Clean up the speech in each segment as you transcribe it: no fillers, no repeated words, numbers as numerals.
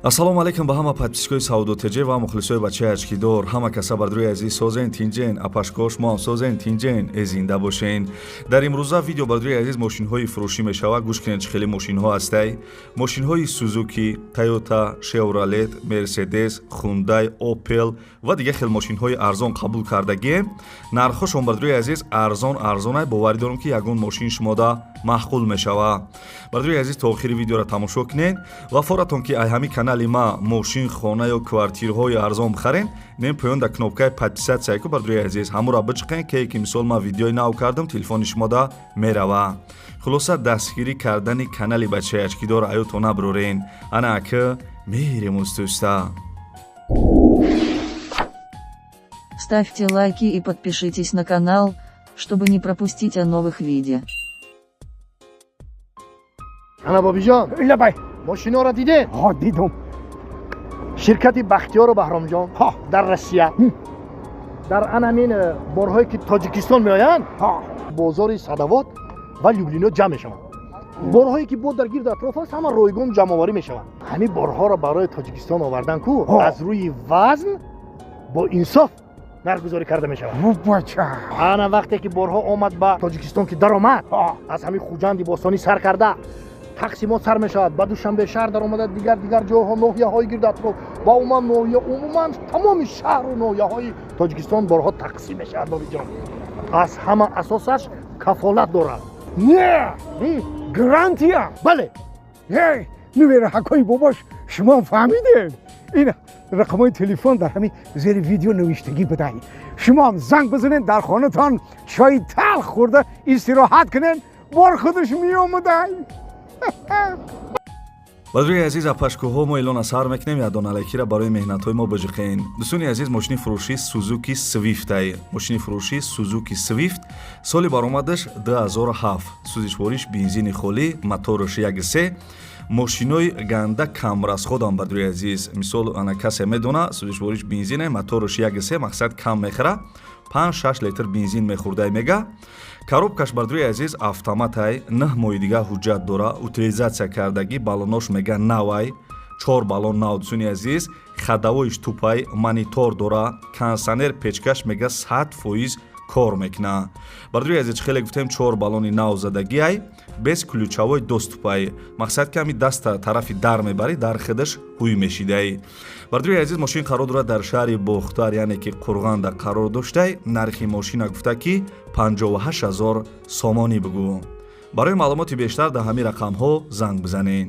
ассалому алайкум ба ҳама подписчикои Саудотеҷе ва мухлисои бачаи ачкидор. Ҳама каса бар дуруи азиз созен тинҷен, апашкош мо ҳам созен тинҷен, зинда бошен. Дар имрӯза видео бар дуруи азиз мошинҳои фурӯшӣ мешавад. гӯш кинед чӣ хеле мошинҳо ҳастай. Мошинҳои Suzuki, Toyota, Chevrolet, Mercedes, Hyundai, Opel ва дигар хел мошинҳои арзон қабул кардагием. Нархҳошон бар дуруи азиз арзонай, боварӣ дорам ки ягон мошин шумода маҳқул мешавад. Бар дуруи азиз то охири видеоро тамошо кинед ва форатон ки ай ҳами канали ма мошин, хона ё квартираҳои арзон бихарен, нем поён дар кнопкаи подписатсия ки бар дуруи азиз ҳамура бичиқен ки мисол ма видеои нав кардам телефони шумода мерава. Хулоса дастгирӣ кардани канали бачаи ачкидор аёто набурорен. Ана ака мерем устуста. Ставьте лайки и подпишитесь на канал, чтобы не пропустить о новых видео. Ана бобиҷон, Ила бай. мошиноро дидед? ها دیدم. Ширкати Бахтиёр Баҳромҷон ها дар Россия дар анамин борҳое ки Тоҷикистон меоянд, ها бозори Садовод ва Люблино ҷамъ мешаванд. Борҳое ки бо дар гирду атроф аст, ҳама ройгон ҷамъоварӣ мешаванд. Ҳамин борҳоро барои Тоҷикистон овардан ку ها. аз рӯи вазн бо инсоф нархгузорӣ карда мешавад. بچه. ана вақте ки борҳо омад ба Тоҷикистон ки даромад, ها аз ҳамин хуҷанди бостонӣ сар карда тақсимот сар мешавад, ба душанбе шаҳр даромада, дигар ҷойҳо, ноҳияҳои гирду атроф ва умуман тамоми шаҳру ноҳияҳои Тоҷикистон борҳо тақсим мешавад. бобиҷон, аз ҳама асосаш кафолат дорад. نه گرانتیا. бале, هی نویر حکای باباش شما فهمیدین. این رقمای تلفن در همین زیر ویدیو نوشتگی بدهید. شما هم زنگ بزنید در خانه‌تان چای تلخ خورده استراحت کنین بار خودش میومده. бар дуруи азиз апашкӯҳо мо эълона сар мекунем ядон алайкира барои меҳнатҳои мо биҷиқен. дӯстони азиз, мошини фурӯшӣ Suzuki Swift ай. мошини фурӯшӣ Suzuki Swift соли баромадаш 2007. сӯзишвориш бензини холӣ, мотораш 1.3. мошинои ганда камрасходам бар дуруи азиз. мисол ана касе медона сӯзишвориш бензине, мотораш 1.3, мақсад кам мехӯра, 5-6 литр бензин мехӯрдай мега. коробкаш бар дуруи азиз автоматай, 9 моҳи дигар ҳуҷҷат дора, утилизатсия кардагӣ, балонош мега навай, 4 балон нав. дӯстони азиз, хадавоиш тупай, монитор дора, кондисионер печкаш мега 100% кор мекуна. бар дуруи азиз хеле гуфтем 4 балони нав задагӣ ай, без ключавои доступай, мақсад ки ҳами даста тарафи дар мебарӣ, дар хидаш ҳуй мешидай. бар дуруи азиз мошин қарор дорад дар шаҳри Бохтар, яъне ки Қурғанда қарор доштай. нархи мошина гуфта ки 58 000 сомонӣ бигӯ. барои маълумоти бештар дар ҳамин рақамҳо занг бизанед.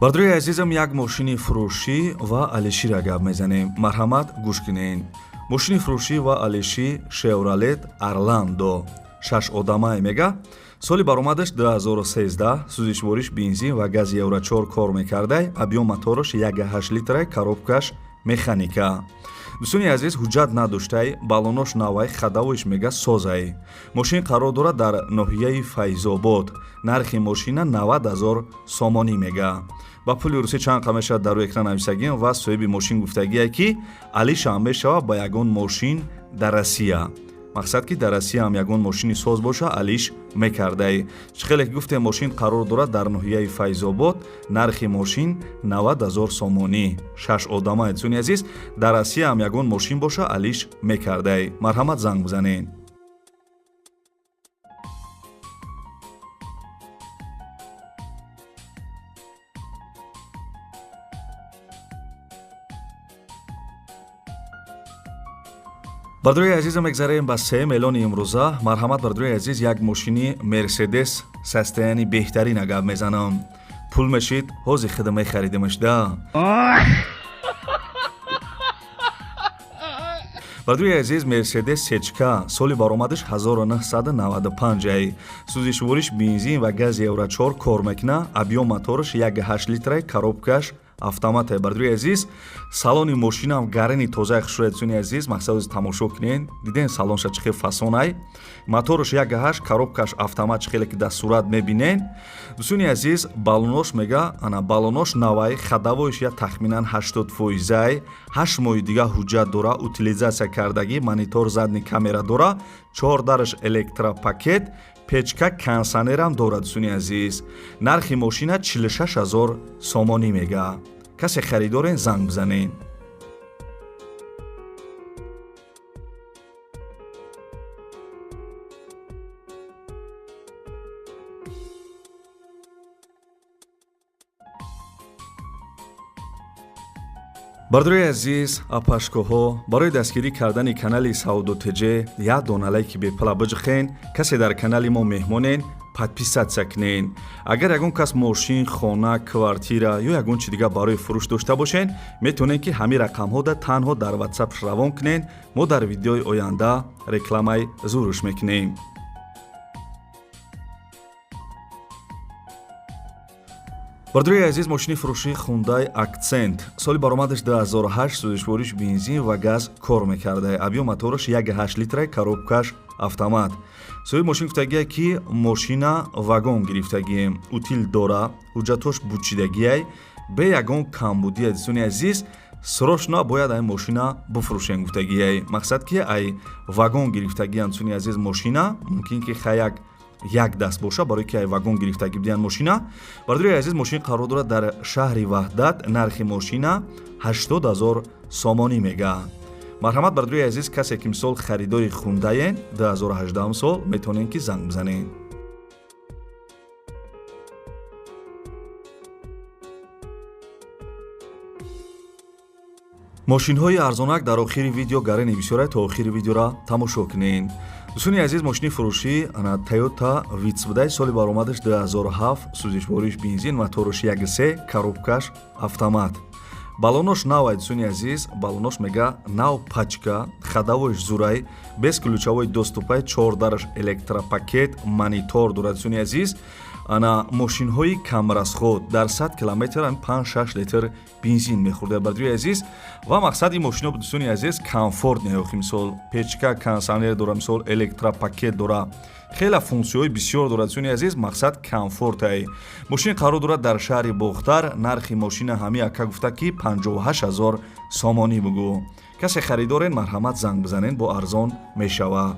бар дуруи азизам як мошини фурӯшӣ ва алишира гап мезанем. марҳамат гӯш кинед. мошини фурӯшӣ ва алиши Chevrolet Orlando 6 одамае мега. соли баромадаш 2013. сӯзишвориш бензин ва гази евро 4 кор мекардай. абъём мотораш 1.8 литрай, коробкаш механика. дӯстони азиз, ҳуҷҷат надоштай, балонош навай, хадавоиш мега созай. мошин қарор дорад дар ноҳияи Файзобод. нархи мошина 90 000 сомонӣ мега. ба пули русӣ чанд қа мешавад дар рӯи экран нависагием ва соҳиби мошин гуфтагие ки алишам мешавад ба ягон мошин дар Россия. мақсад ки дар Россия ҳам ягон мошини соз боша, алиш мекардай. чӣ хеле ки гуфтем мошин қарор дорад дар ноҳияи Файзобод. нархи мошин 90 000 сомонӣ. 6 одамае. дӯстони азиз, дар Россия ҳам ягон мошин боша, алиш мекардай. марҳамат занг бизанед. бар дуруи азизам мегзарем ба сеюм эълони имрӯза. марҳамат бар дуруи азиз, як мошини Mercedes состоянии беҳтарина гап мезанам. пул мешид, ҳозир хида мехаридимаш да. бар дуруи азиз, Mercedes сечка соли баромадаш 1995 ай. сӯзишвориш бензин ва гази евро 4 кор мекуна. абъём мотораш 1.8 литрай, коробкаш автомате. Бардруи азиз, салони мошинам гарани тозаи хушуред дӯстони азиз, мақсад тамошо кунед. Диден салонша чӣ хел фасонай. Моторш 1.8, коробкаш автомат чӣ хеле ки дар сурат мебинен. Дӯстони азиз, балонош мега, ана балонош навай, хадавоиш я тахминан 80%, 8 моҳи дига ҳуҷҷат дора, утилизация кардагӣ, монитор задни камера дора, 4 дараш электропакет, печка кондиционерам дорад дӯстони азиз. Нархи мошина 46 000 сомонӣ мега. Касе харидорен занг бизанен. бардорои азиз, апашкоҳо, барои дастгирӣ кардани канали Сауду ТЖ як дона лайки бепла биҷихен. Касе дар канали мо меҳмонен, подписатсия кунен. Агар ягон кас мошин, хона, квартира ё ягон чи дига барои фурӯш дошта бошен, метавонен ки ҳамин рақамҳода танҳо дар WhatsApp равон кунен. Мо дар видеои оянда рекламаи зуруш мекунем. бардорои азиз, мошини фурӯшии Hyundai Accent соли баромадаш 2008, сӯзишвориш бензин ва газ кор мекарда. Объем мотораш 1.8 литра, коробкаш автомат. соҳиби мошин гуфтагия ки мошина вагон гирифтагием, утил дора, ҳуҷҷатош бучидагиай, бе ягон камбудия. дӯстони азиз, срочно бояд ай мошина бифурӯшем гуфтагиай. мақсад ки ай вагон гирифтагиам дӯстони азиз мошина мумкин ки хаяк як даст боша барои ки ай вагон гирифтагӣ бидиан мошина. бардорои азиз, мошин қарор дорад дар шаҳри Ваҳдат. Нархи мошина 80 000 сомонӣ мега. марҳамат бардорои азиз, касе ки мисол харидори Hyundai 2018 сол метавонен ки занг бизанен. мошинҳои арзонак дар охири видео гарани бисёрай. То охири видеора тамошо кунен. дӯстони азиз, мошини фурӯшӣ ана Toyota Vitz соли баромадаш 2007, сӯзишвориш бензин, мотораш 1.3, коробкаш автомат. балонош навай дӯстони азиз, балонош мега нав пачка, хадавоиш зурай, без ключавои доступай, 4 дараш электропакет, монитор дорад дӯстони азиз. ана мошинҳои камрасход дар 100 километр 5-6 литр бензин мехӯрда. бардорои азиз, ва мақсади мошино дӯстони азиз комфорт неохи. мисол печка кондиционер дора, мисол электропакет дора, хеле функсияҳои бисёр дорад дӯстони азиз. мақсад комфортай. мошин қарор дорад дар шаҳри Бохтар. нархи мошина ҳами ака гуфта ки 58 000 сомонӣ бугӯ. касе харидорен, марҳамат занг бизанен, бо арзон мешава.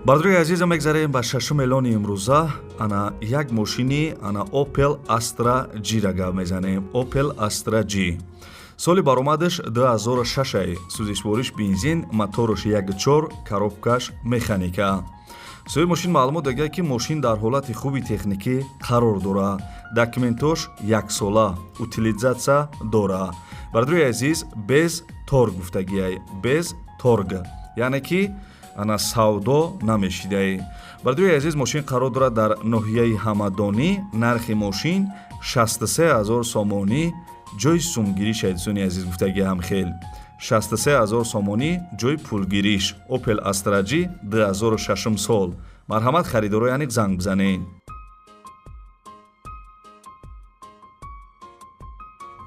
бардорои азизам, мегзарем ба шашум эълони имрӯза. ана як мошини ана Opel Astra G-ра гап мезанем. Opel Astra G соли баромадаш 2006, сӯзишвориш бензин, мотораш 1.4, коробкаш механика. соҳиби мошин маълумот дагия ки мошин дар ҳолати хуби техникӣ қарор дора. документош 1 сола, утилизатсия дора. бардорои азиз, без торг гуфтагиай, без торг, яъне ки ана савдо намешидаи. бардорои азиз, мошин қарор дорад дар ноҳияи Ҳамадонӣ. нархи мошин 63 000 сомонӣ, ҷои сумгиришай дӯстони азиз гуфтагиам хел. 63 000 сомонӣ, ҷои пулгириш. Opel Astra G 2006 сол. марҳамат харидоро яъне занг бизанен.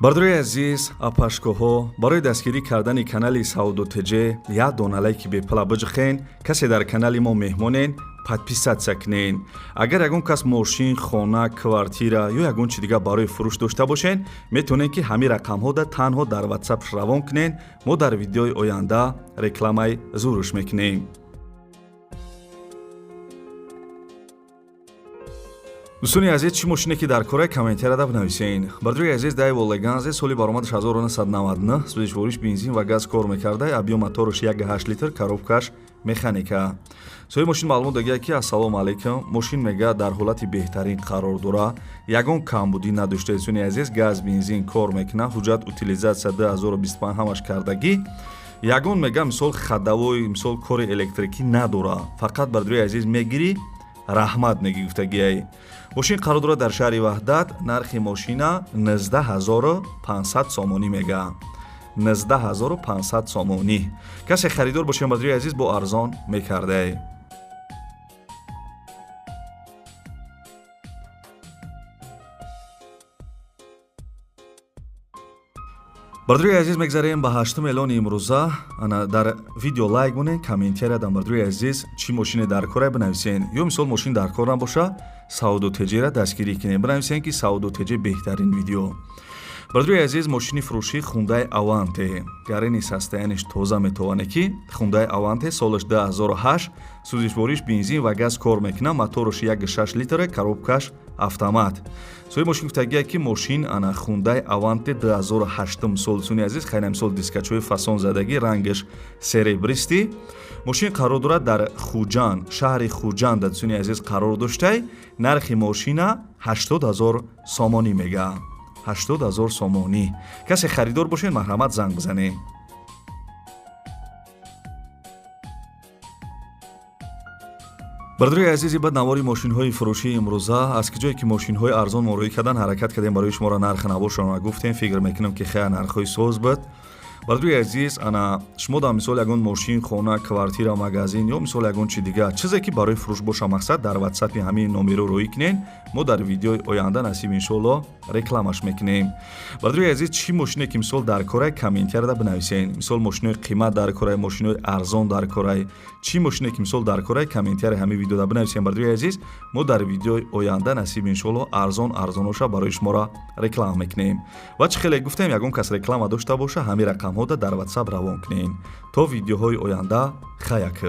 бардорои азиз, апашкоҳо, барои дастгирӣ кардани канали Сауду ТЖ як дона лайки бепла биҷихен. касе дар канали мо меҳмонен, подписатсия кунен. агар ягон кас мошин, хона, квартира ё ягон чи дига барои фурӯш дошта бошен, метавонен ки ҳамин рақамҳода танҳо дар WhatsApp равон кунен. мо дар видеои оянда рекламаи зуруш мекунем. дӯстони азиз, чӣ мошине ки дар кора комментарияда бинависен. бардорои азиз, Daewoo Leganze соли баромадаш 1999, сӯзишвориш бензин ва газ кор мекарда. объем мотораш 1.8 литр, коробкаш механика. соҳиби мошин маълумот дагия ки ассалому алайкум, мошин мега дар ҳолати беҳтарин қарор дора. ягон камбудӣ надошта. дӯстони азиз, газ бензин кор мекуна. ҳуҷҷат утилизатсия 2025 ҳамаш кардагӣ. ягон мега мисол хадавои мисол кори электрикӣ надора, фақат бардуи азиз мегирӣ раҳмат меги гуфтагиай. мошин қарор дорад дар шаҳри Ваҳдат, нархи мошина 19500 сомонӣ мега. 19500 сомонӣ. касе харидор бошед бардуи азиз бо арзон мекардай. бардуи азиз мегзарем ба 8 эълони имрӯза. ана дар видео лайк монед, комментария дан бардуи азиз чӣ мошине дар кора бинависен, ё мисол мошин дар кор набоша, Saudo TG-ра дастгирӣ кинед, бинависен ки Saudo TG беҳтарин видео. бардуи азиз мошини фурӯшӣ Hyundai Avante, гарини состояниш тоза метавонад ки Hyundai Avante солаш 2008, сӯзишвориш бензин ва газ кор мекунад, мотораш 1.6 литр, коробкаш автомат. соҳиби мошин гуфтагия ки мошин ана Hyundai Avante 2008 сол суни азиз хайна мисол дискачои фасон задагӣ, рангаш серебристӣ. мошин қарор дорад дар Хуҷанд, шаҳри Хуҷанд дар суни азиз қарор доштай. нархи мошина 80000 сомонӣ мега. 80000 сомонӣ. касе харидор бошед марҳамат занг бизанед. бардуи азизи бад навори мошинҳои фурӯшии имрӯза, аз ки ҷое ки мошинҳои арзон морӯӣ кардан ҳаракат кардем барои шуморо нарх навошона гуфтем, фикр мекунам ки хеле нархҳои соз буд. бардуи азиз ана шумо дар мисол ягон мошин, хона, квартира, магазин ё мисол ягон чи дигар чизе ки барои фурӯш боша мақсад дар WhatsApp-и ҳамин номеро роӣ кунед, мо дар видеои оянда насиб иншоалло рекламаш мекунем. бардуи азиз чӣ мошине ки мисол дар корай комментарияда бинависен, мисол мошинои қимат дар корай, мошинои арзон дар корай, чӣ мошине ки мисол дар корай комментария ҳамин видеода бинависен. бардуи азиз мо дар видеои оянда насиб иншоалло арзоноша барои шуморо реклама мекунем. ва чӣ хеле гуфтем, ягон кас реклама дошта боша ҳамин рақамҳода дар WhatsApp равон кунед. то видеоҳои оянда хаяк.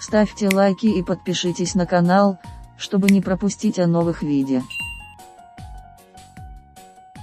Ставьте лайки и подпишитесь на канал, чтобы не пропустить о новых видео.